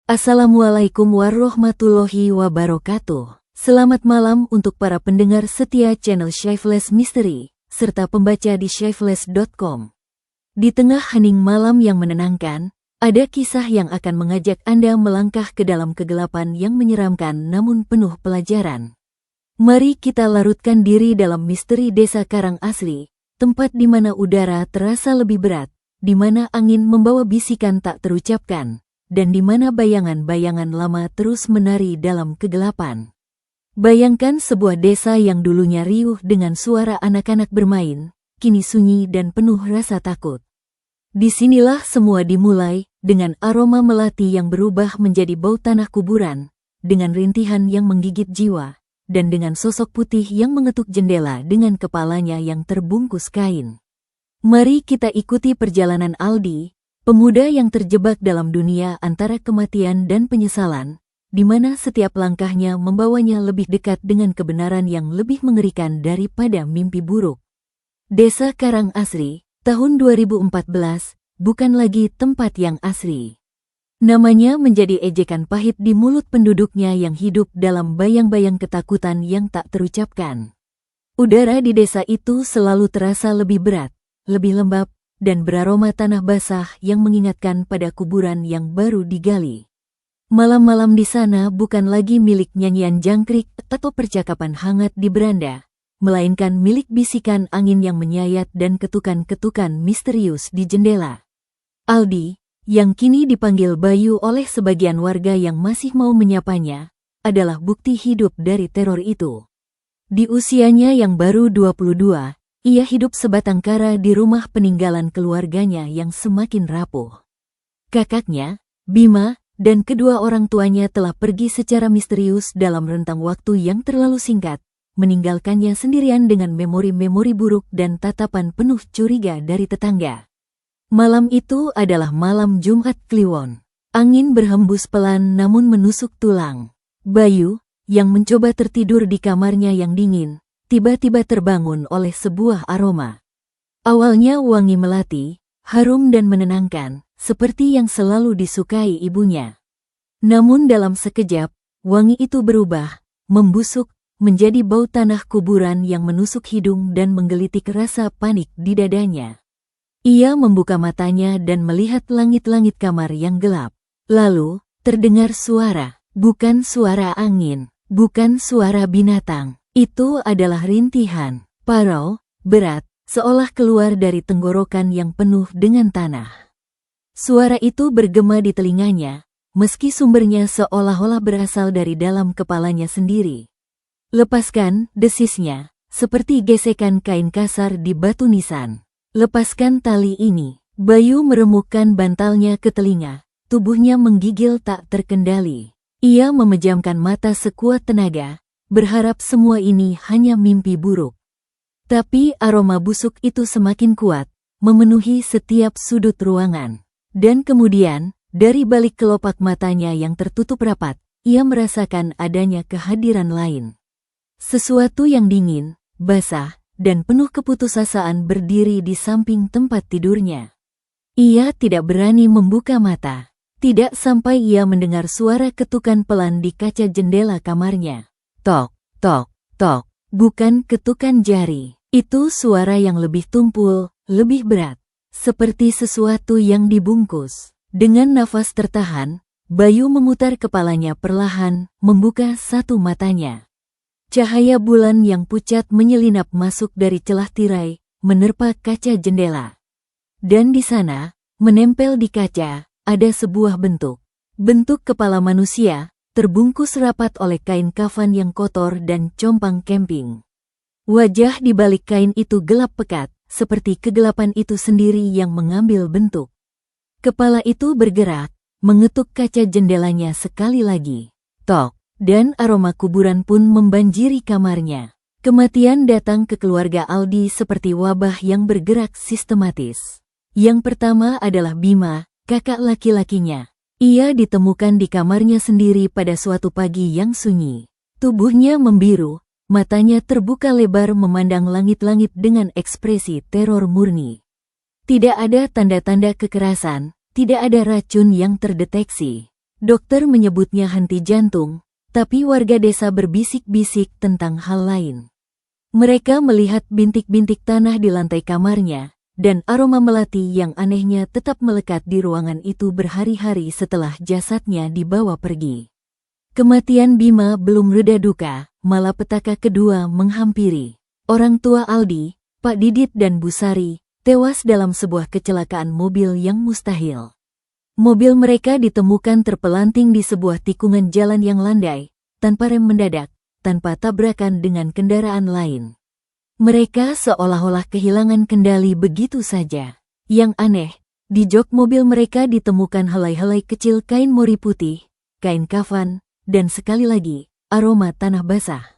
Assalamualaikum warahmatullahi wabarakatuh. Selamat malam untuk para pendengar setia channel Shyflash Mystery, serta pembaca di shyflash.com. Di tengah hening malam yang menenangkan, ada kisah yang akan mengajak Anda melangkah ke dalam kegelapan yang menyeramkan namun penuh pelajaran. Mari kita larutkan diri dalam misteri desa Karang Asri, tempat di mana udara terasa lebih berat, di mana angin membawa bisikan tak terucapkan, dan di mana bayangan-bayangan lama terus menari dalam kegelapan. Bayangkan sebuah desa yang dulunya riuh dengan suara anak-anak bermain, kini sunyi dan penuh rasa takut. Disinilah semua dimulai, dengan aroma melati yang berubah menjadi bau tanah kuburan, dengan rintihan yang menggigit jiwa, dan dengan sosok putih yang mengetuk jendela dengan kepalanya yang terbungkus kain. Mari kita ikuti perjalanan Aldi, pemuda yang terjebak dalam dunia antara kematian dan penyesalan, di mana setiap langkahnya membawanya lebih dekat dengan kebenaran yang lebih mengerikan daripada mimpi buruk. Desa Karang Asri, tahun 2014, bukan lagi tempat yang asri. Namanya menjadi ejekan pahit di mulut penduduknya yang hidup dalam bayang-bayang ketakutan yang tak terucapkan. Udara di desa itu selalu terasa lebih berat, lebih lembab, dan beraroma tanah basah yang mengingatkan pada kuburan yang baru digali. Malam-malam di sana bukan lagi milik nyanyian jangkrik atau percakapan hangat di beranda, melainkan milik bisikan angin yang menyayat dan ketukan-ketukan misterius di jendela. Aldi, yang kini dipanggil Bayu oleh sebagian warga yang masih mau menyapanya, adalah bukti hidup dari teror itu. Di usianya yang baru 22, ia hidup sebatang kara di rumah peninggalan keluarganya yang semakin rapuh. Kakaknya, Bima, dan kedua orang tuanya telah pergi secara misterius dalam rentang waktu yang terlalu singkat, meninggalkannya sendirian dengan memori-memori buruk dan tatapan penuh curiga dari tetangga. Malam itu adalah malam Jumat Kliwon. Angin berhembus pelan namun menusuk tulang. Bayu, yang mencoba tertidur di kamarnya yang dingin, tiba-tiba terbangun oleh sebuah aroma. Awalnya wangi melati, harum dan menenangkan, seperti yang selalu disukai ibunya. Namun dalam sekejap, wangi itu berubah, membusuk, menjadi bau tanah kuburan yang menusuk hidung dan menggelitik rasa panik di dadanya. Ia membuka matanya dan melihat langit-langit kamar yang gelap. Lalu, terdengar suara, bukan suara angin, bukan suara binatang. Itu adalah rintihan, parau, berat, seolah keluar dari tenggorokan yang penuh dengan tanah. Suara itu bergema di telinganya, meski sumbernya seolah-olah berasal dari dalam kepalanya sendiri. Lepaskan, desisnya, seperti gesekan kain kasar di batu nisan. Lepaskan tali ini. Bayu meremukkan bantalnya ke telinga, tubuhnya menggigil tak terkendali. Ia memejamkan mata sekuat tenaga, berharap semua ini hanya mimpi buruk. Tapi aroma busuk itu semakin kuat, memenuhi setiap sudut ruangan. Dan kemudian, dari balik kelopak matanya yang tertutup rapat, ia merasakan adanya kehadiran lain. Sesuatu yang dingin, basah, dan penuh keputusasaan berdiri di samping tempat tidurnya. Ia tidak berani membuka mata, tidak sampai ia mendengar suara ketukan pelan di kaca jendela kamarnya. Tok, tok, tok, bukan ketukan jari. Itu suara yang lebih tumpul, lebih berat, seperti sesuatu yang dibungkus. Dengan nafas tertahan, Bayu memutar kepalanya perlahan, membuka satu matanya. Cahaya bulan yang pucat menyelinap masuk dari celah tirai, menerpa kaca jendela. Dan di sana, menempel di kaca, ada sebuah bentuk. Bentuk kepala manusia, terbungkus rapat oleh kain kafan yang kotor dan compang camping. Wajah di balik kain itu gelap pekat, seperti kegelapan itu sendiri yang mengambil bentuk. Kepala itu bergerak, mengetuk kaca jendelanya sekali lagi. Tok, dan aroma kuburan pun membanjiri kamarnya. Kematian datang ke keluarga Aldi seperti wabah yang bergerak sistematis. Yang pertama adalah Bima, kakak laki-lakinya. Ia ditemukan di kamarnya sendiri pada suatu pagi yang sunyi. Tubuhnya membiru, matanya terbuka lebar memandang langit-langit dengan ekspresi teror murni. Tidak ada tanda-tanda kekerasan, tidak ada racun yang terdeteksi. Dokter menyebutnya henti jantung, tapi warga desa berbisik-bisik tentang hal lain. Mereka melihat bintik-bintik tanah di lantai kamarnya, dan aroma melati yang anehnya tetap melekat di ruangan itu berhari-hari setelah jasadnya dibawa pergi. Kematian Bima belum reda duka, malapetaka kedua menghampiri. Orang tua Aldi, Pak Didit dan Bu Sari, tewas dalam sebuah kecelakaan mobil yang mustahil. Mobil mereka ditemukan terpelanting di sebuah tikungan jalan yang landai, tanpa rem mendadak, tanpa tabrakan dengan kendaraan lain. Mereka seolah-olah kehilangan kendali begitu saja. Yang aneh, di jok mobil mereka ditemukan helai-helai kecil kain mori putih, kain kafan, dan sekali lagi, aroma tanah basah.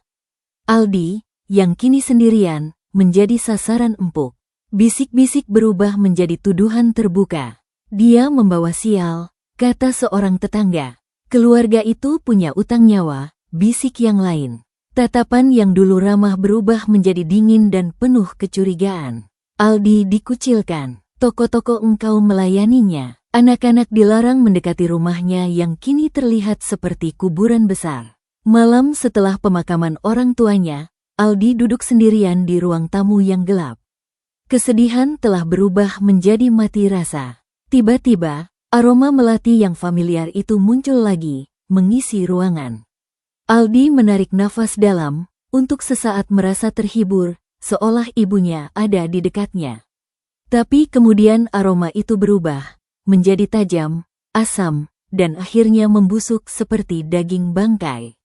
Aldi, yang kini sendirian, menjadi sasaran empuk. Bisik-bisik berubah menjadi tuduhan terbuka. Dia membawa sial, kata seorang tetangga. Keluarga itu punya utang nyawa, bisik yang lain. Tatapan yang dulu ramah berubah menjadi dingin dan penuh kecurigaan. Aldi dikucilkan. Toko-toko engkau melayaninya. Anak-anak dilarang mendekati rumahnya yang kini terlihat seperti kuburan besar. Malam setelah pemakaman orang tuanya, Aldi duduk sendirian di ruang tamu yang gelap. Kesedihan telah berubah menjadi mati rasa. Tiba-tiba, aroma melati yang familiar itu muncul lagi, mengisi ruangan. Aldi menarik nafas dalam, untuk sesaat merasa terhibur, seolah ibunya ada di dekatnya. Tapi kemudian aroma itu berubah, menjadi tajam, asam, dan akhirnya membusuk seperti daging bangkai.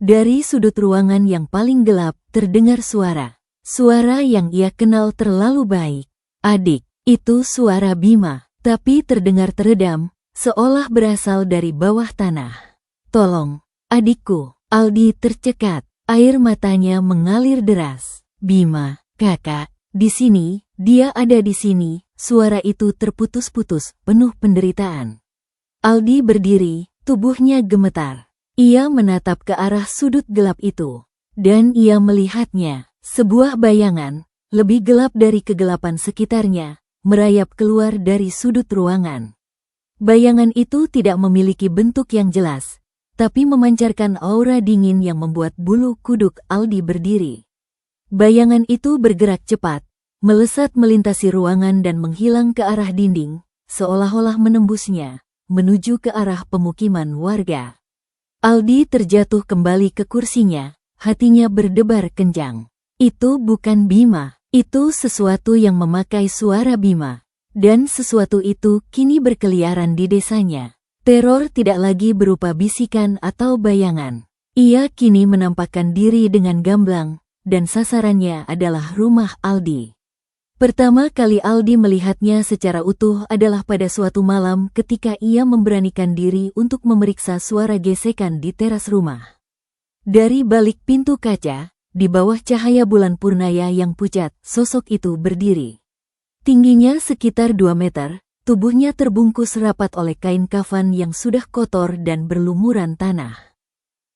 Dari sudut ruangan yang paling gelap, terdengar suara. Suara yang ia kenal terlalu baik. Adik, itu suara Bima. Tapi terdengar teredam, seolah berasal dari bawah tanah. Tolong, adikku. Aldi tercekat, air matanya mengalir deras. Bima, kakak, di sini, dia ada di sini. Suara itu terputus-putus, penuh penderitaan. Aldi berdiri, tubuhnya gemetar. Ia menatap ke arah sudut gelap itu. Dan ia melihatnya, sebuah bayangan, lebih gelap dari kegelapan sekitarnya, merayap keluar dari sudut ruangan. Bayangan itu tidak memiliki bentuk yang jelas, tapi memancarkan aura dingin yang membuat bulu kuduk Aldi berdiri. Bayangan itu bergerak cepat, melesat melintasi ruangan dan menghilang ke arah dinding, seolah-olah menembusnya, menuju ke arah pemukiman warga. Aldi terjatuh kembali ke kursinya, hatinya berdebar kencang. Itu bukan Bima. Itu sesuatu yang memakai suara Bima. Dan sesuatu itu kini berkeliaran di desanya. Teror tidak lagi berupa bisikan atau bayangan. Ia kini menampakkan diri dengan gamblang, dan sasarannya adalah rumah Aldi. Pertama kali Aldi melihatnya secara utuh adalah pada suatu malam ketika ia memberanikan diri untuk memeriksa suara gesekan di teras rumah. Dari balik pintu kaca, di bawah cahaya bulan purnaya yang pucat, sosok itu berdiri. Tingginya sekitar 2 meter, tubuhnya terbungkus rapat oleh kain kafan yang sudah kotor dan berlumuran tanah.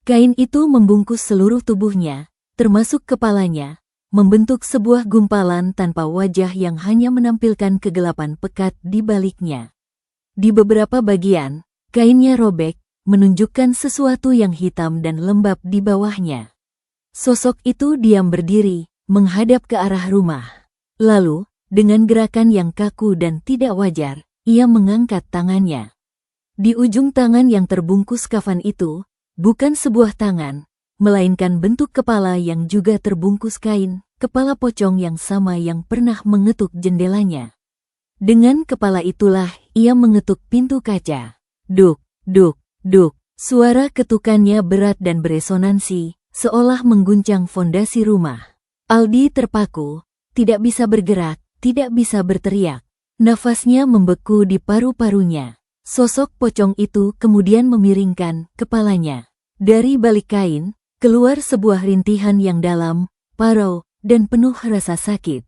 Kain itu membungkus seluruh tubuhnya, termasuk kepalanya, membentuk sebuah gumpalan tanpa wajah yang hanya menampilkan kegelapan pekat di baliknya. Di beberapa bagian, kainnya robek, menunjukkan sesuatu yang hitam dan lembab di bawahnya. Sosok itu diam berdiri, menghadap ke arah rumah. Lalu, dengan gerakan yang kaku dan tidak wajar, ia mengangkat tangannya. Di ujung tangan yang terbungkus kafan itu, bukan sebuah tangan, melainkan bentuk kepala yang juga terbungkus kain, kepala pocong yang sama yang pernah mengetuk jendelanya. Dengan kepala itulah, ia mengetuk pintu kaca. Duk, duk, duk. Suara ketukannya berat dan beresonansi, seolah mengguncang fondasi rumah. Aldi terpaku, tidak bisa bergerak, tidak bisa berteriak. Nafasnya membeku di paru-parunya. Sosok pocong itu kemudian memiringkan kepalanya. Dari balik kain, keluar sebuah rintihan yang dalam, parau, dan penuh rasa sakit.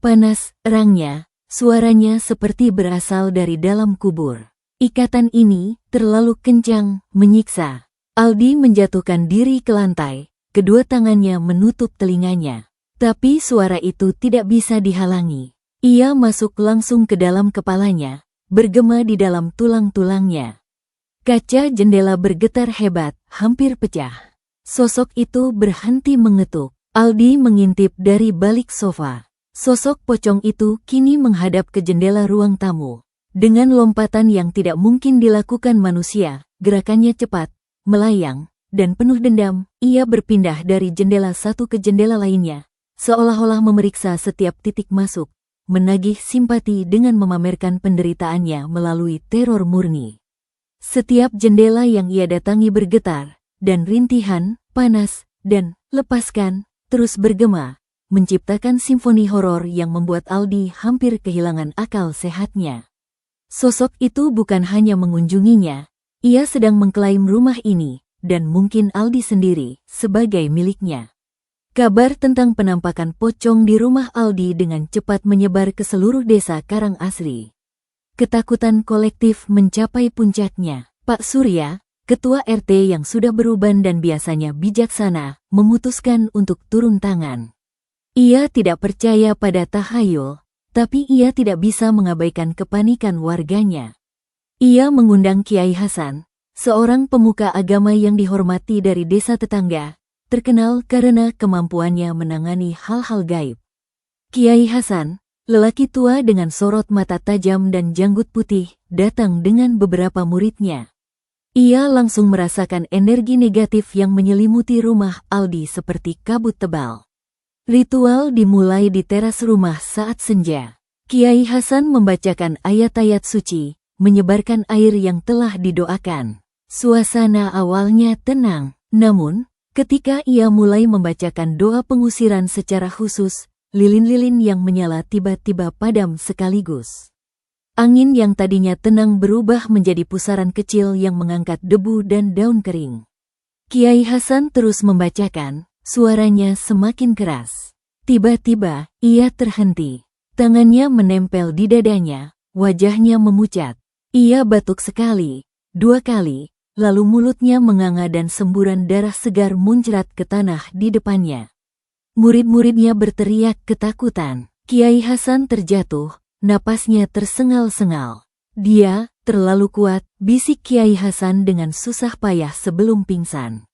Panas, erangnya, suaranya seperti berasal dari dalam kubur. Ikatan ini terlalu kencang, menyiksa. Aldi menjatuhkan diri ke lantai, kedua tangannya menutup telinganya. Tapi suara itu tidak bisa dihalangi. Ia masuk langsung ke dalam kepalanya, bergema di dalam tulang-tulangnya. Kaca jendela bergetar hebat, hampir pecah. Sosok itu berhenti mengetuk. Aldi mengintip dari balik sofa. Sosok pocong itu kini menghadap ke jendela ruang tamu. Dengan lompatan yang tidak mungkin dilakukan manusia, gerakannya cepat, melayang, dan penuh dendam, ia berpindah dari jendela satu ke jendela lainnya, seolah-olah memeriksa setiap titik masuk, menagih simpati dengan memamerkan penderitaannya melalui teror murni. Setiap jendela yang ia datangi bergetar, dan rintihan, panas, dan lepaskan, terus bergema, menciptakan simfoni horor yang membuat Aldi hampir kehilangan akal sehatnya. Sosok itu bukan hanya mengunjunginya, ia sedang mengklaim rumah ini, dan mungkin Aldi sendiri, sebagai miliknya. Kabar tentang penampakan pocong di rumah Aldi dengan cepat menyebar ke seluruh desa Karangasri. Ketakutan kolektif mencapai puncaknya. Pak Surya, ketua RT yang sudah beruban dan biasanya bijaksana, memutuskan untuk turun tangan. Ia tidak percaya pada tahayul, tapi ia tidak bisa mengabaikan kepanikan warganya. Ia mengundang Kiai Hasan, seorang pemuka agama yang dihormati dari desa tetangga, terkenal karena kemampuannya menangani hal-hal gaib. Kiai Hasan, lelaki tua dengan sorot mata tajam dan janggut putih, datang dengan beberapa muridnya. Ia langsung merasakan energi negatif yang menyelimuti rumah Aldi seperti kabut tebal. Ritual dimulai di teras rumah saat senja. Kiai Hasan membacakan ayat-ayat suci, menyebarkan air yang telah didoakan. Suasana awalnya tenang, namun, ketika ia mulai membacakan doa pengusiran secara khusus, lilin-lilin yang menyala tiba-tiba padam sekaligus. Angin yang tadinya tenang berubah menjadi pusaran kecil yang mengangkat debu dan daun kering. Kiai Hasan terus membacakan, suaranya semakin keras. Tiba-tiba, ia terhenti. Tangannya menempel di dadanya, wajahnya memucat. Ia batuk sekali, 2 kali, lalu mulutnya menganga dan semburan darah segar muncrat ke tanah di depannya. Murid-muridnya berteriak ketakutan. Kiai Hasan terjatuh, napasnya tersengal-sengal. Dia terlalu kuat, bisik Kiai Hasan dengan susah payah sebelum pingsan.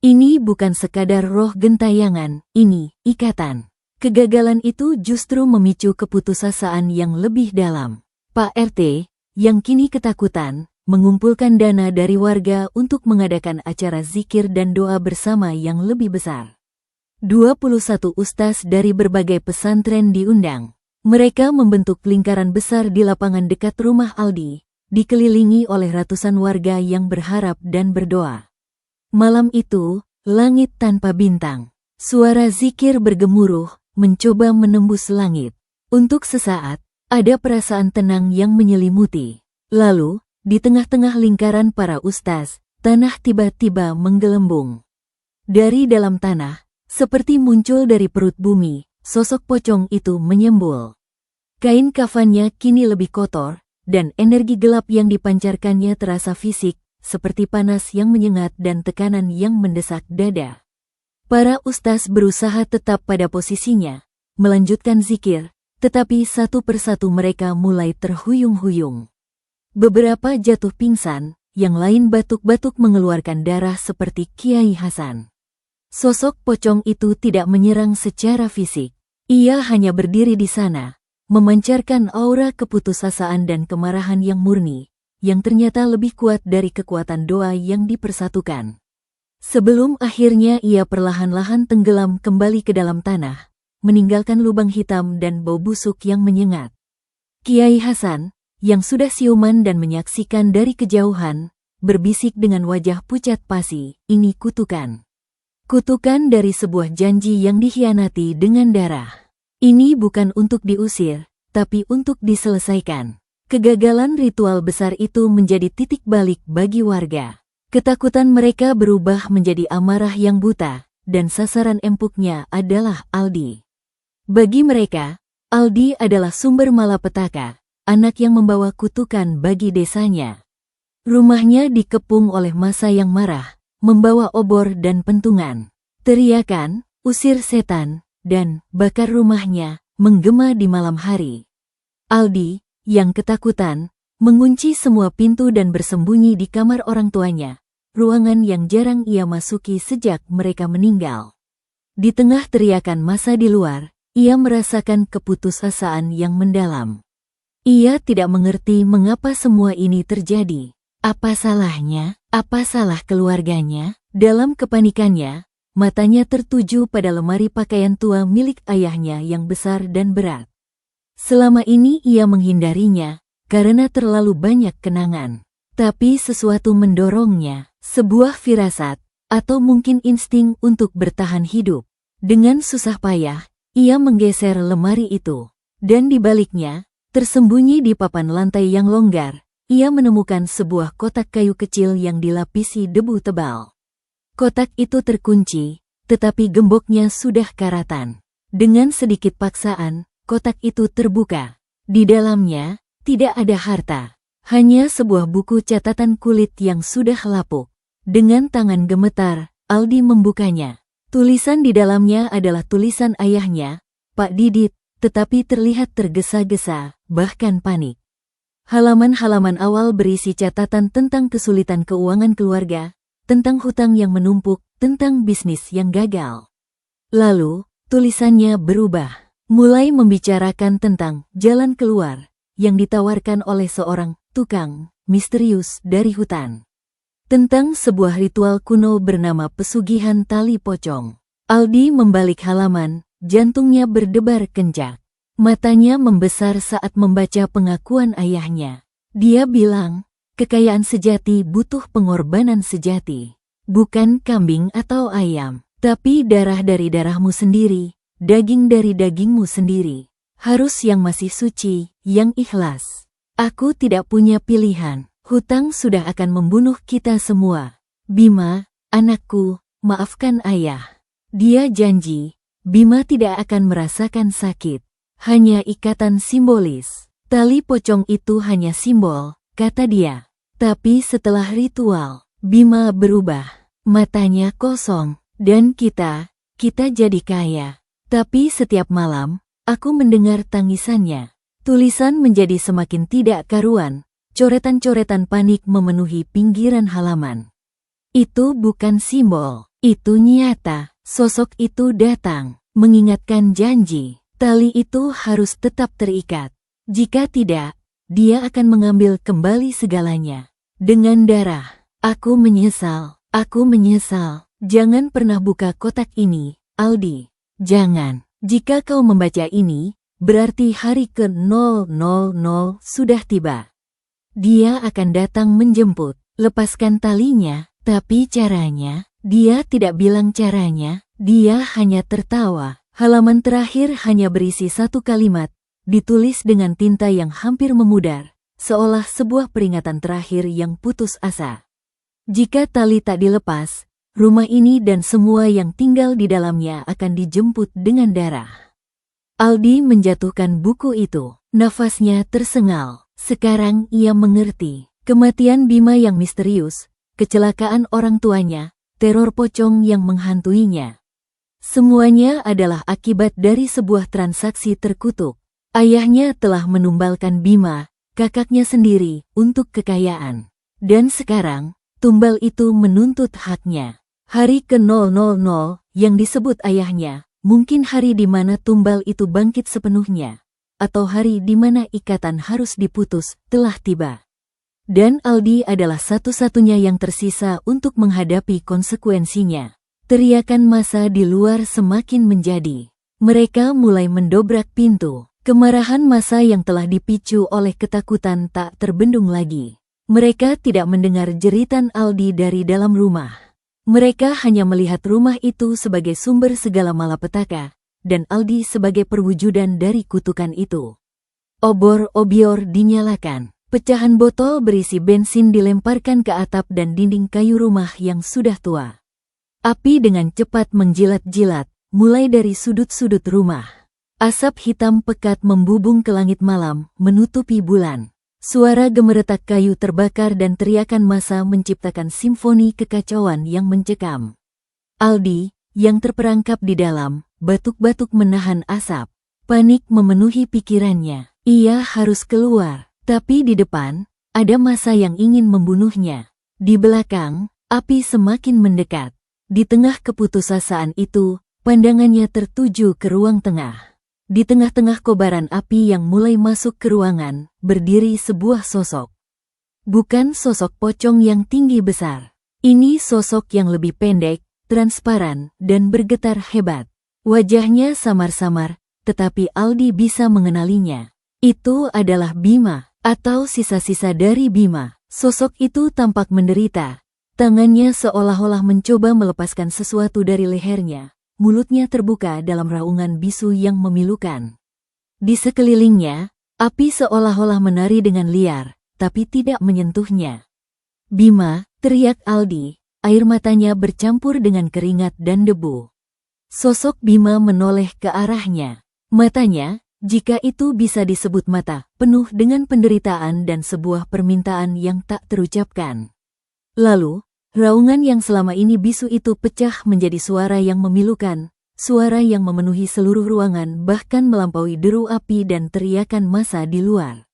Ini bukan sekadar roh gentayangan, ini ikatan. Kegagalan itu justru memicu keputusasaan yang lebih dalam. Pak RT, yang kini ketakutan, mengumpulkan dana dari warga untuk mengadakan acara zikir dan doa bersama yang lebih besar. 21 ustaz dari berbagai pesantren diundang. Mereka membentuk lingkaran besar di lapangan dekat rumah Aldi, dikelilingi oleh ratusan warga yang berharap dan berdoa. Malam itu, langit tanpa bintang. Suara zikir bergemuruh, mencoba menembus langit. Untuk sesaat, ada perasaan tenang yang menyelimuti. Lalu, di tengah-tengah lingkaran para ustaz, tanah tiba-tiba menggelembung. Dari dalam tanah, seperti muncul dari perut bumi, sosok pocong itu menyembul. Kain kafannya kini lebih kotor, dan energi gelap yang dipancarkannya terasa fisik, seperti panas yang menyengat dan tekanan yang mendesak dada. Para ustaz berusaha tetap pada posisinya, melanjutkan zikir, tetapi satu persatu mereka mulai terhuyung-huyung. Beberapa jatuh pingsan, yang lain batuk-batuk mengeluarkan darah seperti Kiai Hasan. Sosok pocong itu tidak menyerang secara fisik. Ia hanya berdiri di sana, memancarkan aura keputusasaan dan kemarahan yang murni, yang ternyata lebih kuat dari kekuatan doa yang dipersatukan. Sebelum akhirnya ia perlahan-lahan tenggelam kembali ke dalam tanah, meninggalkan lubang hitam dan bau busuk yang menyengat. Kiai Hasan, yang sudah siuman dan menyaksikan dari kejauhan, berbisik dengan wajah pucat pasi, ini kutukan. Kutukan dari sebuah janji yang dikhianati dengan darah. Ini bukan untuk diusir, tapi untuk diselesaikan. Kegagalan ritual besar itu menjadi titik balik bagi warga. Ketakutan mereka berubah menjadi amarah yang buta, dan sasaran empuknya adalah Aldi. Bagi mereka, Aldi adalah sumber malapetaka, anak yang membawa kutukan bagi desanya. Rumahnya dikepung oleh massa yang marah, membawa obor dan pentungan. Teriakan, usir setan, dan bakar rumahnya, menggema di malam hari. Aldi, yang ketakutan, mengunci semua pintu dan bersembunyi di kamar orang tuanya, ruangan yang jarang ia masuki sejak mereka meninggal. Di tengah teriakan massa di luar, ia merasakan keputusasaan yang mendalam. Ia tidak mengerti mengapa semua ini terjadi. Apa salahnya? Apa salah keluarganya? Dalam kepanikannya, matanya tertuju pada lemari pakaian tua milik ayahnya yang besar dan berat. Selama ini ia menghindarinya karena terlalu banyak kenangan. Tapi sesuatu mendorongnya, sebuah firasat, atau mungkin insting untuk bertahan hidup. Dengan susah payah, ia menggeser lemari itu. Dan di baliknya, tersembunyi di papan lantai yang longgar, ia menemukan sebuah kotak kayu kecil yang dilapisi debu tebal. Kotak itu terkunci, tetapi gemboknya sudah karatan. Dengan sedikit paksaan, kotak itu terbuka. Di dalamnya, tidak ada harta. Hanya sebuah buku catatan kulit yang sudah lapuk. Dengan tangan gemetar, Aldi membukanya. Tulisan di dalamnya adalah tulisan ayahnya, Pak Didit, tetapi terlihat tergesa-gesa, bahkan panik. Halaman-halaman awal berisi catatan tentang kesulitan keuangan keluarga, tentang hutang yang menumpuk, tentang bisnis yang gagal. Lalu, tulisannya berubah, mulai membicarakan tentang jalan keluar yang ditawarkan oleh seorang tukang misterius dari hutan. Tentang sebuah ritual kuno bernama pesugihan tali pocong. Aldi membalik halaman, jantungnya berdebar kencang. Matanya membesar saat membaca pengakuan ayahnya. Dia bilang, kekayaan sejati butuh pengorbanan sejati. Bukan kambing atau ayam, tapi darah dari darahmu sendiri, daging dari dagingmu sendiri. Harus yang masih suci, yang ikhlas. Aku tidak punya pilihan. Hutang sudah akan membunuh kita semua. Bima, anakku, maafkan ayah. Dia janji, Bima tidak akan merasakan sakit. Hanya ikatan simbolis. Tali pocong itu hanya simbol, kata dia. Tapi setelah ritual, Bima berubah. Matanya kosong, dan kita jadi kaya. Tapi setiap malam, aku mendengar tangisannya. Tulisan menjadi semakin tidak karuan. Coretan-coretan panik memenuhi pinggiran halaman. Itu bukan simbol, itu nyata. Sosok itu datang, mengingatkan janji. Tali itu harus tetap terikat. Jika tidak, dia akan mengambil kembali segalanya. Dengan darah, aku menyesal, aku menyesal. Jangan pernah buka kotak ini, Aldi. Jangan. Jika kau membaca ini, berarti hari ke-000 sudah tiba. Dia akan datang menjemput. Lepaskan talinya, tapi caranya, dia tidak bilang caranya, dia hanya tertawa. Halaman terakhir hanya berisi satu kalimat, ditulis dengan tinta yang hampir memudar, seolah sebuah peringatan terakhir yang putus asa. Jika tali tak dilepas, rumah ini dan semua yang tinggal di dalamnya akan dijemput dengan darah. Aldi menjatuhkan buku itu. Nafasnya tersengal. Sekarang ia mengerti. Kematian Bima yang misterius, kecelakaan orang tuanya, teror pocong yang menghantuinya. Semuanya adalah akibat dari sebuah transaksi terkutuk. Ayahnya telah menumbalkan Bima, kakaknya sendiri, untuk kekayaan. Dan sekarang, tumbal itu menuntut haknya. Hari ke-000 yang disebut ayahnya, mungkin hari di mana tumbal itu bangkit sepenuhnya, atau hari di mana ikatan harus diputus, telah tiba. Dan Aldi adalah satu-satunya yang tersisa untuk menghadapi konsekuensinya. Teriakan massa di luar semakin menjadi. Mereka mulai mendobrak pintu. Kemarahan massa yang telah dipicu oleh ketakutan tak terbendung lagi. Mereka tidak mendengar jeritan Aldi dari dalam rumah. Mereka hanya melihat rumah itu sebagai sumber segala malapetaka, dan Aldi sebagai perwujudan dari kutukan itu. Obor-obior dinyalakan. Pecahan botol berisi bensin dilemparkan ke atap dan dinding kayu rumah yang sudah tua. Api dengan cepat menjilat-jilat, mulai dari sudut-sudut rumah. Asap hitam pekat membubung ke langit malam, menutupi bulan. Suara gemeretak kayu terbakar dan teriakan massa menciptakan simfoni kekacauan yang mencekam. Aldi, yang terperangkap di dalam, batuk-batuk menahan asap. Panik memenuhi pikirannya. Ia harus keluar. Tapi di depan, ada massa yang ingin membunuhnya. Di belakang, api semakin mendekat. Di tengah keputusasaan itu, pandangannya tertuju ke ruang tengah. Di tengah-tengah kobaran api yang mulai masuk ke ruangan, berdiri sebuah sosok. Bukan sosok pocong yang tinggi besar. Ini sosok yang lebih pendek, transparan, dan bergetar hebat. Wajahnya samar-samar, tetapi Aldi bisa mengenalinya. Itu adalah Bima, atau sisa-sisa dari Bima. Sosok itu tampak menderita. Tangannya seolah-olah mencoba melepaskan sesuatu dari lehernya. Mulutnya terbuka dalam raungan bisu yang memilukan. Di sekelilingnya, api seolah-olah menari dengan liar, tapi tidak menyentuhnya. Bima, teriak Aldi, air matanya bercampur dengan keringat dan debu. Sosok Bima menoleh ke arahnya. Matanya, jika itu bisa disebut mata, penuh dengan penderitaan dan sebuah permintaan yang tak terucapkan. Lalu, raungan yang selama ini bisu itu pecah menjadi suara yang memilukan, suara yang memenuhi seluruh ruangan bahkan melampaui deru api dan teriakan massa di luar.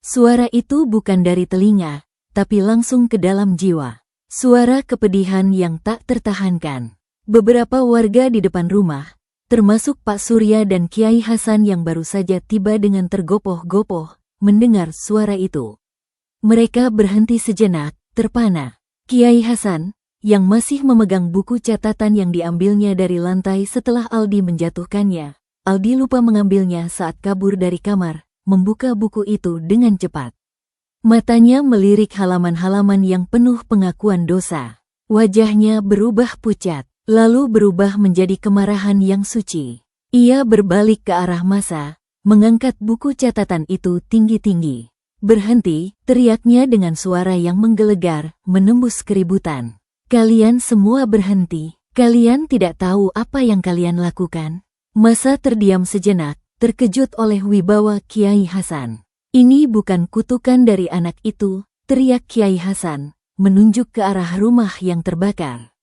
Suara itu bukan dari telinga, tapi langsung ke dalam jiwa. Suara kepedihan yang tak tertahankan. Beberapa warga di depan rumah, termasuk Pak Surya dan Kiai Hasan yang baru saja tiba dengan tergopoh-gopoh, mendengar suara itu. Mereka berhenti sejenak, terpana. Kiai Hasan, yang masih memegang buku catatan yang diambilnya dari lantai setelah Aldi menjatuhkannya. Aldi lupa mengambilnya saat kabur dari kamar, membuka buku itu dengan cepat. Matanya melirik halaman-halaman yang penuh pengakuan dosa. Wajahnya berubah pucat, lalu berubah menjadi kemarahan yang suci. Ia berbalik ke arah massa, mengangkat buku catatan itu tinggi-tinggi. Berhenti, teriaknya dengan suara yang menggelegar, menembus keributan. Kalian semua berhenti, kalian tidak tahu apa yang kalian lakukan. Massa terdiam sejenak, terkejut oleh wibawa Kiai Hasan. Ini bukan kutukan dari anak itu, teriak Kiai Hasan, menunjuk ke arah rumah yang terbakar.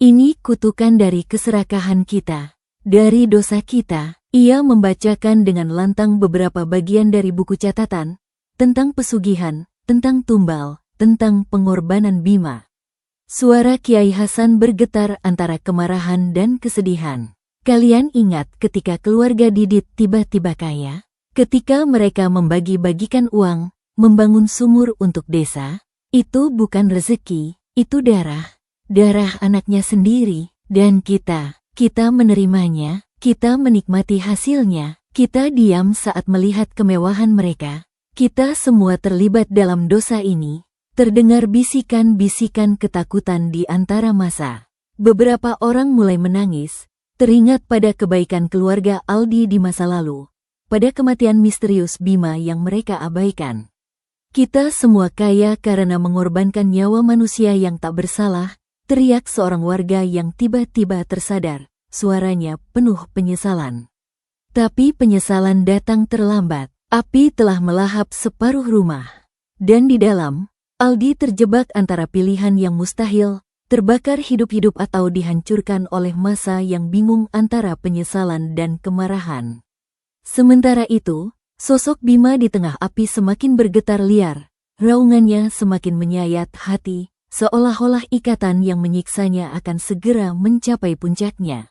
Ini kutukan dari keserakahan kita, dari dosa kita. Ia membacakan dengan lantang beberapa bagian dari buku catatan, tentang pesugihan, tentang tumbal, tentang pengorbanan Bima. Suara Kiai Hasan bergetar antara kemarahan dan kesedihan. Kalian ingat ketika keluarga Didit tiba-tiba kaya? Ketika mereka membagi-bagikan uang, membangun sumur untuk desa? Itu bukan rezeki, itu darah. Darah anaknya sendiri, dan kita menerimanya, kita menikmati hasilnya, kita diam saat melihat kemewahan mereka. Kita semua terlibat dalam dosa ini. Terdengar bisikan-bisikan ketakutan di antara massa. Beberapa orang mulai menangis, teringat pada kebaikan keluarga Aldi di masa lalu, pada kematian misterius Bima yang mereka abaikan. Kita semua kaya karena mengorbankan nyawa manusia yang tak bersalah, teriak seorang warga yang tiba-tiba tersadar, suaranya penuh penyesalan. Tapi penyesalan datang terlambat. Api telah melahap separuh rumah. Dan di dalam, Aldi terjebak antara pilihan yang mustahil, terbakar hidup-hidup atau dihancurkan oleh massa yang bingung antara penyesalan dan kemarahan. Sementara itu, sosok Bima di tengah api semakin bergetar liar, raungannya semakin menyayat hati, seolah-olah ikatan yang menyiksanya akan segera mencapai puncaknya.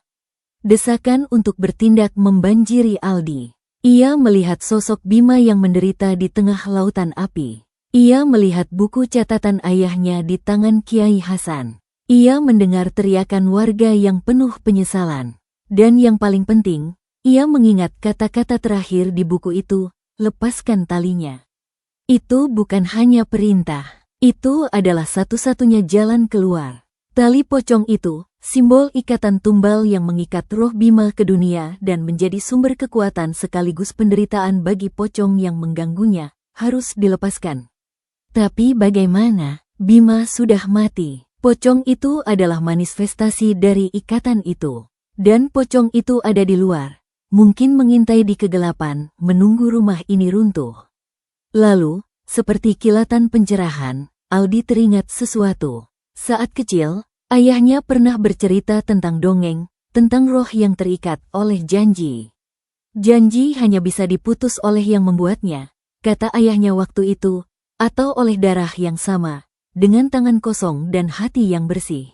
Desakan untuk bertindak membanjiri Aldi. Ia melihat sosok Bima yang menderita di tengah lautan api. Ia melihat buku catatan ayahnya di tangan Kiai Hasan. Ia mendengar teriakan warga yang penuh penyesalan. Dan yang paling penting, ia mengingat kata-kata terakhir di buku itu, lepaskan talinya. Itu bukan hanya perintah. Itu adalah satu-satunya jalan keluar. Tali pocong itu, simbol ikatan tumbal yang mengikat roh Bima ke dunia dan menjadi sumber kekuatan sekaligus penderitaan bagi pocong yang mengganggunya, harus dilepaskan. Tapi bagaimana? Bima sudah mati. Pocong itu adalah manifestasi dari ikatan itu. Dan pocong itu ada di luar, mungkin mengintai di kegelapan, menunggu rumah ini runtuh. Lalu, seperti kilatan pencerahan, Aldi teringat sesuatu. Saat kecil, ayahnya pernah bercerita tentang dongeng, tentang roh yang terikat oleh janji. Janji hanya bisa diputus oleh yang membuatnya, kata ayahnya waktu itu, atau oleh darah yang sama, dengan tangan kosong dan hati yang bersih.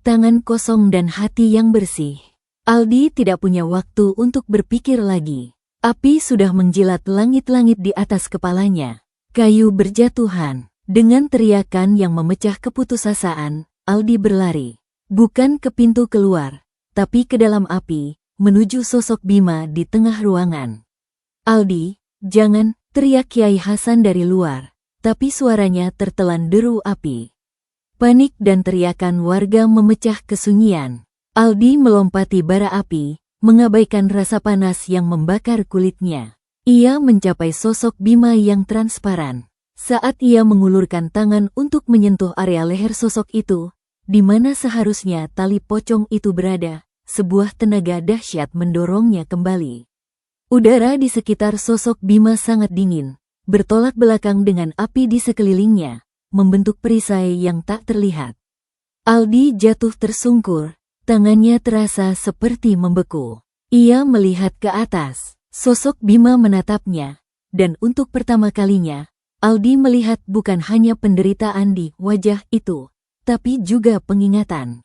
Tangan kosong dan hati yang bersih. Aldi tidak punya waktu untuk berpikir lagi. Api sudah menjilat langit-langit di atas kepalanya. Kayu berjatuhan. Dengan teriakan yang memecah keputusasaan, Aldi berlari. Bukan ke pintu keluar, tapi ke dalam api, menuju sosok Bima di tengah ruangan. "Aldi, jangan!" teriak Kiai Hasan dari luar, tapi suaranya tertelan deru api. Panik dan teriakan warga memecah kesunyian. Aldi melompati bara api, mengabaikan rasa panas yang membakar kulitnya. Ia mencapai sosok Bima yang transparan. Saat ia mengulurkan tangan untuk menyentuh area leher sosok itu, di mana seharusnya tali pocong itu berada, sebuah tenaga dahsyat mendorongnya kembali. Udara di sekitar sosok Bima sangat dingin, bertolak belakang dengan api di sekelilingnya, membentuk perisai yang tak terlihat. Aldi jatuh tersungkur, tangannya terasa seperti membeku. Ia melihat ke atas, sosok Bima menatapnya, dan untuk pertama kalinya, Aldi melihat bukan hanya penderitaan di wajah itu, tapi juga pengingatan.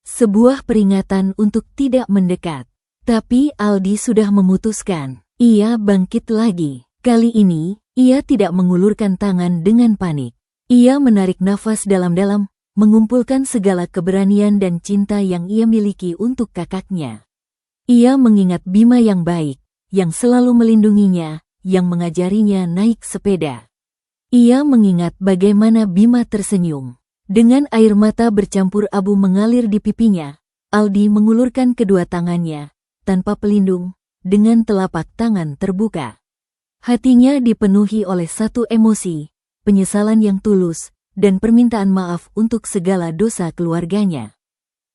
Sebuah peringatan untuk tidak mendekat. Tapi Aldi sudah memutuskan. Ia bangkit lagi. Kali ini, ia tidak mengulurkan tangan dengan panik. Ia menarik nafas dalam-dalam, mengumpulkan segala keberanian dan cinta yang ia miliki untuk kakaknya. Ia mengingat Bima yang baik, yang selalu melindunginya, yang mengajarinya naik sepeda. Ia mengingat bagaimana Bima tersenyum. Dengan air mata bercampur abu mengalir di pipinya, Aldi mengulurkan kedua tangannya, tanpa pelindung, dengan telapak tangan terbuka. Hatinya dipenuhi oleh satu emosi, penyesalan yang tulus, dan permintaan maaf untuk segala dosa keluarganya.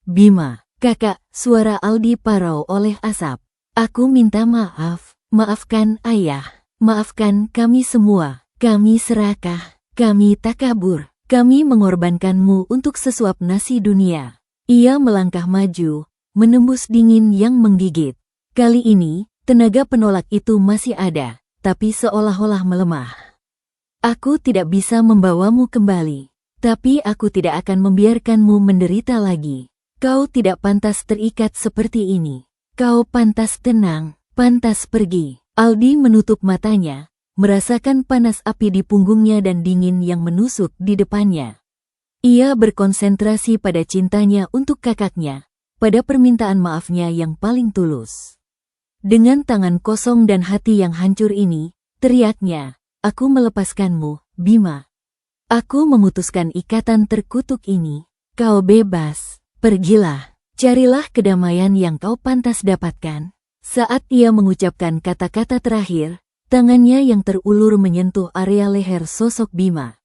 "Bima, kakak," suara Aldi parau oleh asap. "Aku minta maaf, maafkan ayah, maafkan kami semua. Kami serakah, kami takabur, kami mengorbankanmu untuk sesuap nasi dunia." Ia melangkah maju, menembus dingin yang menggigit. Kali ini, tenaga penolak itu masih ada, tapi seolah-olah melemah. "Aku tidak bisa membawamu kembali, tapi aku tidak akan membiarkanmu menderita lagi. Kau tidak pantas terikat seperti ini. Kau pantas tenang, pantas pergi." Aldi menutup matanya, merasakan panas api di punggungnya dan dingin yang menusuk di depannya. Ia berkonsentrasi pada cintanya untuk kakaknya, pada permintaan maafnya yang paling tulus. Dengan tangan kosong dan hati yang hancur ini, teriaknya, "Aku melepaskanmu, Bima. Aku memutuskan ikatan terkutuk ini. Kau bebas, pergilah, carilah kedamaian yang kau pantas dapatkan." Saat ia mengucapkan kata-kata terakhir, tangannya yang terulur menyentuh area leher sosok Bima.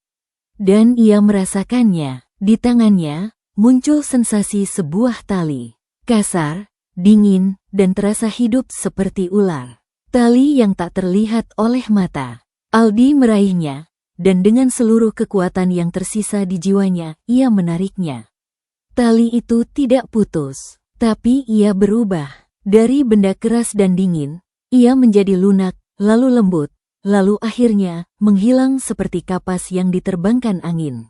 Dan ia merasakannya, di tangannya, muncul sensasi sebuah tali. Kasar, dingin, dan terasa hidup seperti ular. Tali yang tak terlihat oleh mata. Aldi meraihnya, dan dengan seluruh kekuatan yang tersisa di jiwanya, ia menariknya. Tali itu tidak putus, tapi ia berubah. Dari benda keras dan dingin, ia menjadi lunak, lalu lembut, lalu akhirnya menghilang seperti kapas yang diterbangkan angin.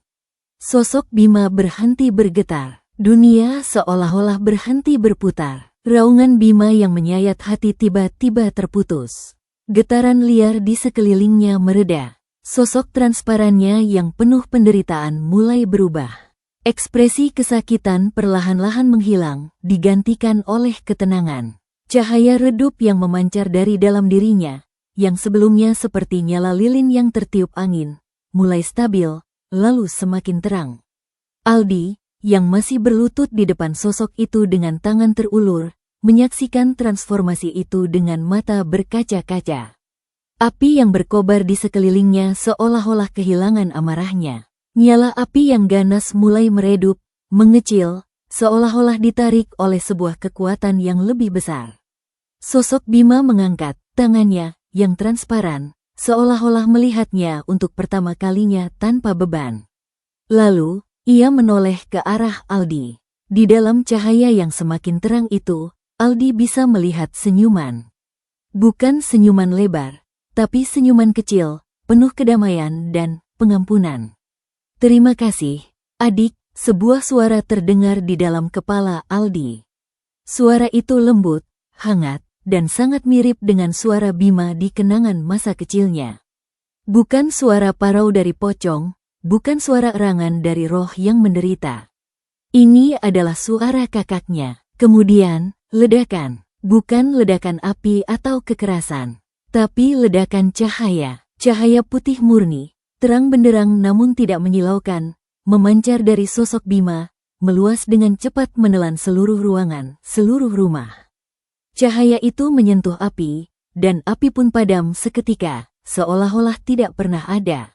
Sosok Bima berhenti bergetar. Dunia seolah-olah berhenti berputar. Raungan Bima yang menyayat hati tiba-tiba terputus. Getaran liar di sekelilingnya mereda. Sosok transparannya yang penuh penderitaan mulai berubah. Ekspresi kesakitan perlahan-lahan menghilang, digantikan oleh ketenangan. Cahaya redup yang memancar dari dalam dirinya, yang sebelumnya seperti nyala lilin yang tertiup angin, mulai stabil, lalu semakin terang. Aldi, yang masih berlutut di depan sosok itu dengan tangan terulur, menyaksikan transformasi itu dengan mata berkaca-kaca. Api yang berkobar di sekelilingnya seolah-olah kehilangan amarahnya. Nyala api yang ganas mulai meredup, mengecil, seolah-olah ditarik oleh sebuah kekuatan yang lebih besar. Sosok Bima mengangkat tangannya yang transparan, seolah-olah melihatnya untuk pertama kalinya tanpa beban. Lalu, ia menoleh ke arah Aldi. Di dalam cahaya yang semakin terang itu, Aldi bisa melihat senyuman. Bukan senyuman lebar, tapi senyuman kecil, penuh kedamaian dan pengampunan. Terima kasih, adik, sebuah suara terdengar di dalam kepala Aldi. Suara itu lembut, hangat, dan sangat mirip dengan suara Bima di kenangan masa kecilnya. Bukan suara parau dari pocong, bukan suara erangan dari roh yang menderita. Ini adalah suara kakaknya. Kemudian, ledakan. Bukan ledakan api atau kekerasan, tapi ledakan cahaya. Cahaya putih murni, terang benderang namun tidak menyilaukan, memancar dari sosok Bima, meluas dengan cepat menelan seluruh ruangan, seluruh rumah. Cahaya itu menyentuh api, dan api pun padam seketika, seolah-olah tidak pernah ada.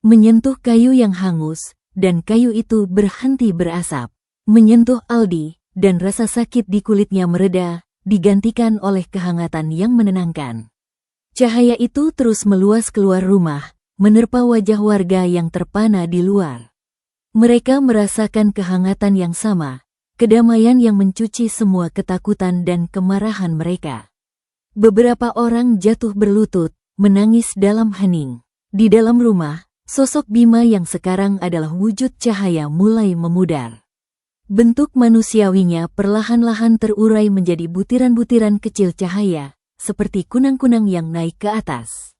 Menyentuh kayu yang hangus, dan kayu itu berhenti berasap. Menyentuh Aldi, dan rasa sakit di kulitnya mereda, digantikan oleh kehangatan yang menenangkan. Cahaya itu terus meluas keluar rumah, menerpa wajah warga yang terpana di luar. Mereka merasakan kehangatan yang sama, kedamaian yang mencuci semua ketakutan dan kemarahan mereka. Beberapa orang jatuh berlutut, menangis dalam hening. Di dalam rumah, sosok Bima yang sekarang adalah wujud cahaya mulai memudar. Bentuk manusiawinya perlahan-lahan terurai menjadi butiran-butiran kecil cahaya, seperti kunang-kunang yang naik ke atas.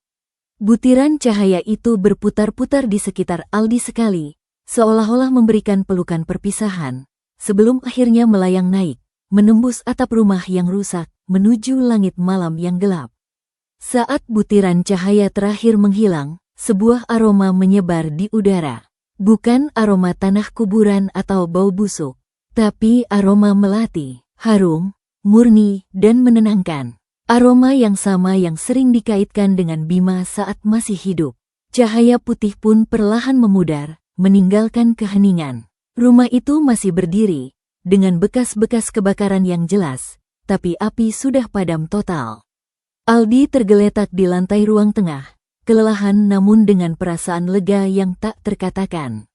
Butiran cahaya itu berputar-putar di sekitar Aldi sekali, seolah-olah memberikan pelukan perpisahan, sebelum akhirnya melayang naik, menembus atap rumah yang rusak, menuju langit malam yang gelap. Saat butiran cahaya terakhir menghilang, sebuah aroma menyebar di udara. Bukan aroma tanah kuburan atau bau busuk, tapi aroma melati, harum, murni, dan menenangkan. Aroma yang sama yang sering dikaitkan dengan Bima saat masih hidup. Cahaya putih pun perlahan memudar, meninggalkan keheningan. Rumah itu masih berdiri, dengan bekas-bekas kebakaran yang jelas, tapi api sudah padam total. Aldi tergeletak di lantai ruang tengah, kelelahan namun dengan perasaan lega yang tak terkatakan.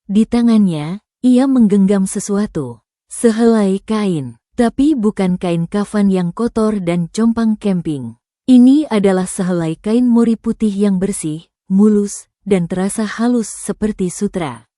Di tangannya, ia menggenggam sesuatu, sehelai kain, tapi bukan kain kafan yang kotor dan compang camping. Ini adalah sehelai kain mori putih yang bersih, mulus, dan terasa halus seperti sutra.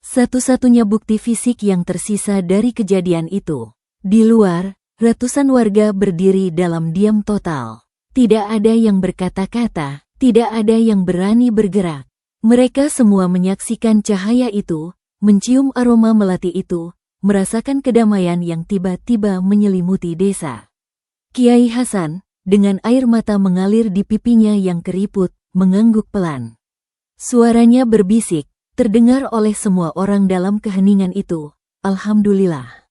Satu-satunya bukti fisik yang tersisa dari kejadian itu. Di luar, ratusan warga berdiri dalam diam total. Tidak ada yang berkata-kata. Tidak ada yang berani bergerak. Mereka semua menyaksikan cahaya itu, mencium aroma melati itu, merasakan kedamaian yang tiba-tiba menyelimuti desa. Kiai Hasan, dengan air mata mengalir di pipinya yang keriput, mengangguk pelan. Suaranya berbisik, terdengar oleh semua orang dalam keheningan itu, "Alhamdulillah."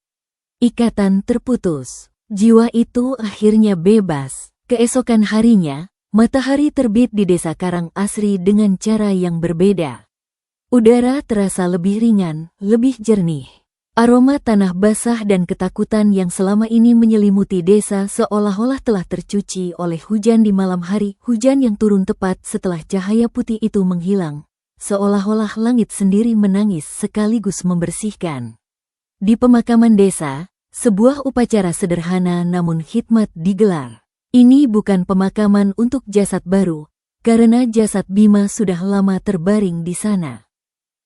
Ikatan terputus. Jiwa itu akhirnya bebas. Keesokan harinya, matahari terbit di desa Karang Asri dengan cara yang berbeda. Udara terasa lebih ringan, lebih jernih. Aroma tanah basah dan ketakutan yang selama ini menyelimuti desa seolah-olah telah tercuci oleh hujan di malam hari, hujan yang turun tepat setelah cahaya putih itu menghilang. Seolah-olah langit sendiri menangis sekaligus membersihkan. Di pemakaman desa, sebuah upacara sederhana namun hikmat digelar. Ini bukan pemakaman untuk jasad baru, karena jasad Bima sudah lama terbaring di sana.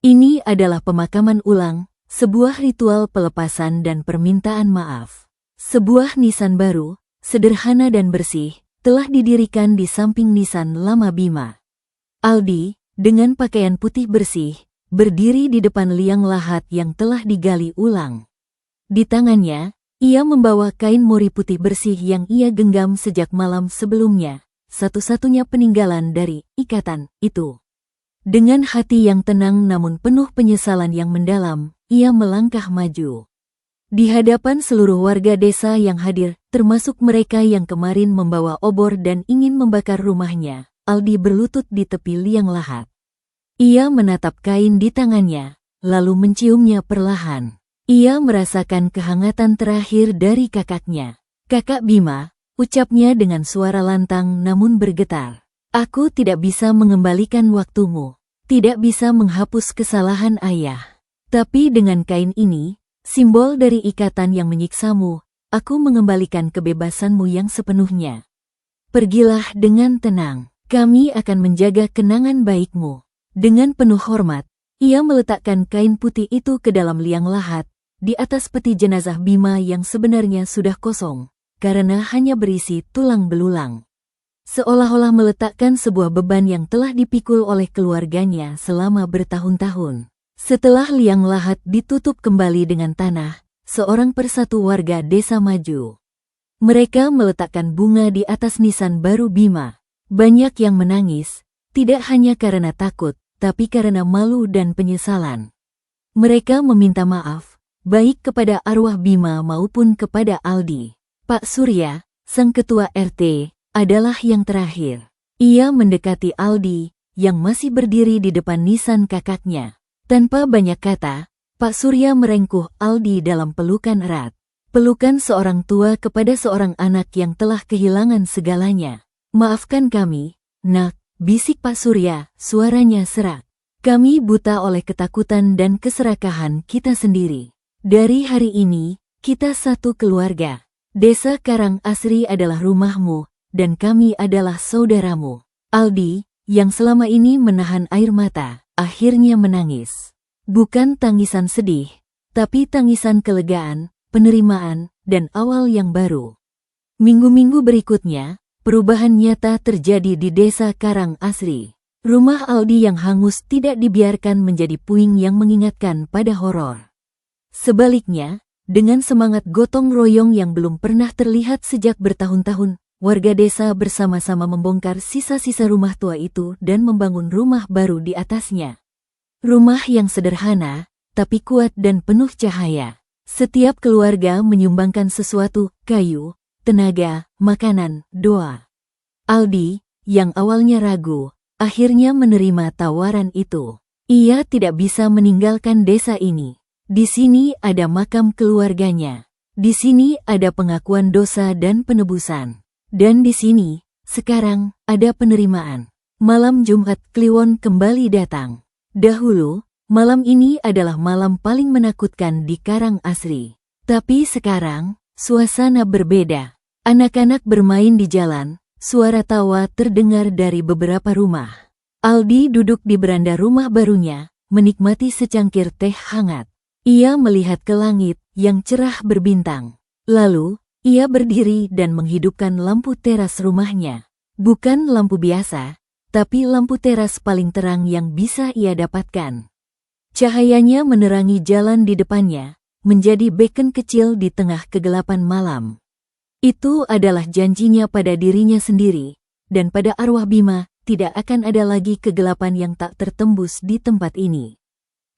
Ini adalah pemakaman ulang, sebuah ritual pelepasan dan permintaan maaf. Sebuah nisan baru, sederhana dan bersih, telah didirikan di samping nisan lama Bima. Aldi, dengan pakaian putih bersih, berdiri di depan liang lahat yang telah digali ulang. Di tangannya, ia membawa kain mori putih bersih yang ia genggam sejak malam sebelumnya, satu-satunya peninggalan dari ikatan itu. Dengan hati yang tenang namun penuh penyesalan yang mendalam, ia melangkah maju. Di hadapan seluruh warga desa yang hadir, termasuk mereka yang kemarin membawa obor dan ingin membakar rumahnya, Aldi berlutut di tepi liang lahat. Ia menatap kain di tangannya, lalu menciumnya perlahan. Ia merasakan kehangatan terakhir dari kakaknya. "Kakak Bima," ucapnya dengan suara lantang namun bergetar. "Aku tidak bisa mengembalikan waktumu, tidak bisa menghapus kesalahan ayah. Tapi dengan kain ini, simbol dari ikatan yang menyiksamu, aku mengembalikan kebebasanmu yang sepenuhnya. Pergilah dengan tenang, kami akan menjaga kenangan baikmu." Dengan penuh hormat, ia meletakkan kain putih itu ke dalam liang lahat, di atas peti jenazah Bima yang sebenarnya sudah kosong, karena hanya berisi tulang belulang. Seolah-olah meletakkan sebuah beban yang telah dipikul oleh keluarganya selama bertahun-tahun. Setelah liang lahat ditutup kembali dengan tanah, seorang persatu warga desa maju. Mereka meletakkan bunga di atas nisan baru Bima. Banyak yang menangis, tidak hanya karena takut, tapi karena malu dan penyesalan. Mereka meminta maaf, baik kepada arwah Bima maupun kepada Aldi. Pak Surya, sang ketua RT, adalah yang terakhir. Ia mendekati Aldi, yang masih berdiri di depan nisan kakaknya. Tanpa banyak kata, Pak Surya merengkuh Aldi dalam pelukan erat. Pelukan seorang tua kepada seorang anak yang telah kehilangan segalanya. Maafkan kami, nak, bisik Pak Surya, suaranya serak. Kami buta oleh ketakutan dan keserakahan kita sendiri. Dari hari ini, kita satu keluarga. Desa Karang Asri adalah rumahmu, dan kami adalah saudaramu. Aldi, yang selama ini menahan air mata, akhirnya menangis. Bukan tangisan sedih, tapi tangisan kelegaan, penerimaan, dan awal yang baru. Minggu-minggu berikutnya, perubahan nyata terjadi di desa Karang Asri. Rumah Aldi yang hangus tidak dibiarkan menjadi puing yang mengingatkan pada horor. Sebaliknya, dengan semangat gotong royong yang belum pernah terlihat sejak bertahun-tahun, warga desa bersama-sama membongkar sisa-sisa rumah tua itu dan membangun rumah baru di atasnya. Rumah yang sederhana, tapi kuat dan penuh cahaya. Setiap keluarga menyumbangkan sesuatu, kayu, tenaga, makanan, doa. Aldi, yang awalnya ragu, akhirnya menerima tawaran itu. Ia tidak bisa meninggalkan desa ini. Di sini ada makam keluarganya. Di sini ada pengakuan dosa dan penebusan. Dan di sini, sekarang, ada penerimaan. Malam Jumat Kliwon kembali datang. Dahulu, malam ini adalah malam paling menakutkan di Karang Asri. Tapi sekarang, suasana berbeda. Anak-anak bermain di jalan, suara tawa terdengar dari beberapa rumah. Aldi duduk di beranda rumah barunya, menikmati secangkir teh hangat. Ia melihat ke langit yang cerah berbintang. Lalu, ia berdiri dan menghidupkan lampu teras rumahnya. Bukan lampu biasa, tapi lampu teras paling terang yang bisa ia dapatkan. Cahayanya menerangi jalan di depannya, menjadi beacon kecil di tengah kegelapan malam. Itu adalah janjinya pada dirinya sendiri, dan pada arwah Bima, tidak akan ada lagi kegelapan yang tak tertembus di tempat ini.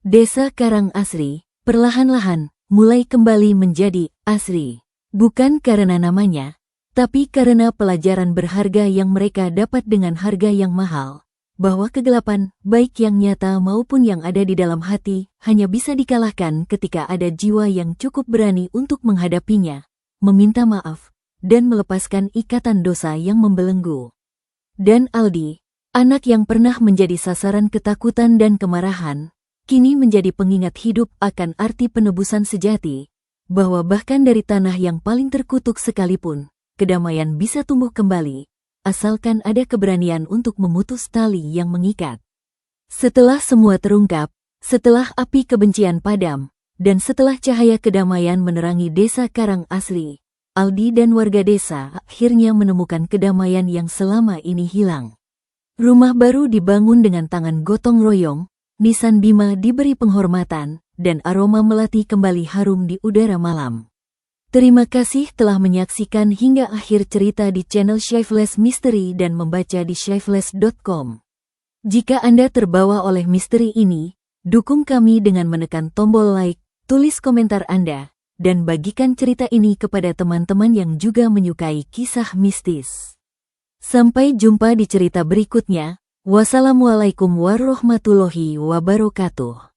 Desa Karang Asri, perlahan-lahan, mulai kembali menjadi asri. Bukan karena namanya, tapi karena pelajaran berharga yang mereka dapat dengan harga yang mahal, bahwa kegelapan, baik yang nyata maupun yang ada di dalam hati, hanya bisa dikalahkan ketika ada jiwa yang cukup berani untuk menghadapinya, meminta maaf, dan melepaskan ikatan dosa yang membelenggu. Dan Aldi, anak yang pernah menjadi sasaran ketakutan dan kemarahan, kini menjadi pengingat hidup akan arti penebusan sejati, bahwa bahkan dari tanah yang paling terkutuk sekalipun, kedamaian bisa tumbuh kembali, asalkan ada keberanian untuk memutus tali yang mengikat. Setelah semua terungkap, setelah api kebencian padam, dan setelah cahaya kedamaian menerangi desa Karang Asri, Aldi dan warga desa akhirnya menemukan kedamaian yang selama ini hilang. Rumah baru dibangun dengan tangan gotong royong, nisan Bima diberi penghormatan, dan aroma melati kembali harum di udara malam. Terima kasih telah menyaksikan hingga akhir cerita di channel Shyfeless Mystery dan membaca di shyfeless.com. Jika Anda terbawa oleh misteri ini, dukung kami dengan menekan tombol like, tulis komentar Anda, dan bagikan cerita ini kepada teman-teman yang juga menyukai kisah mistis. Sampai jumpa di cerita berikutnya. Wassalamualaikum warahmatullahi wabarakatuh.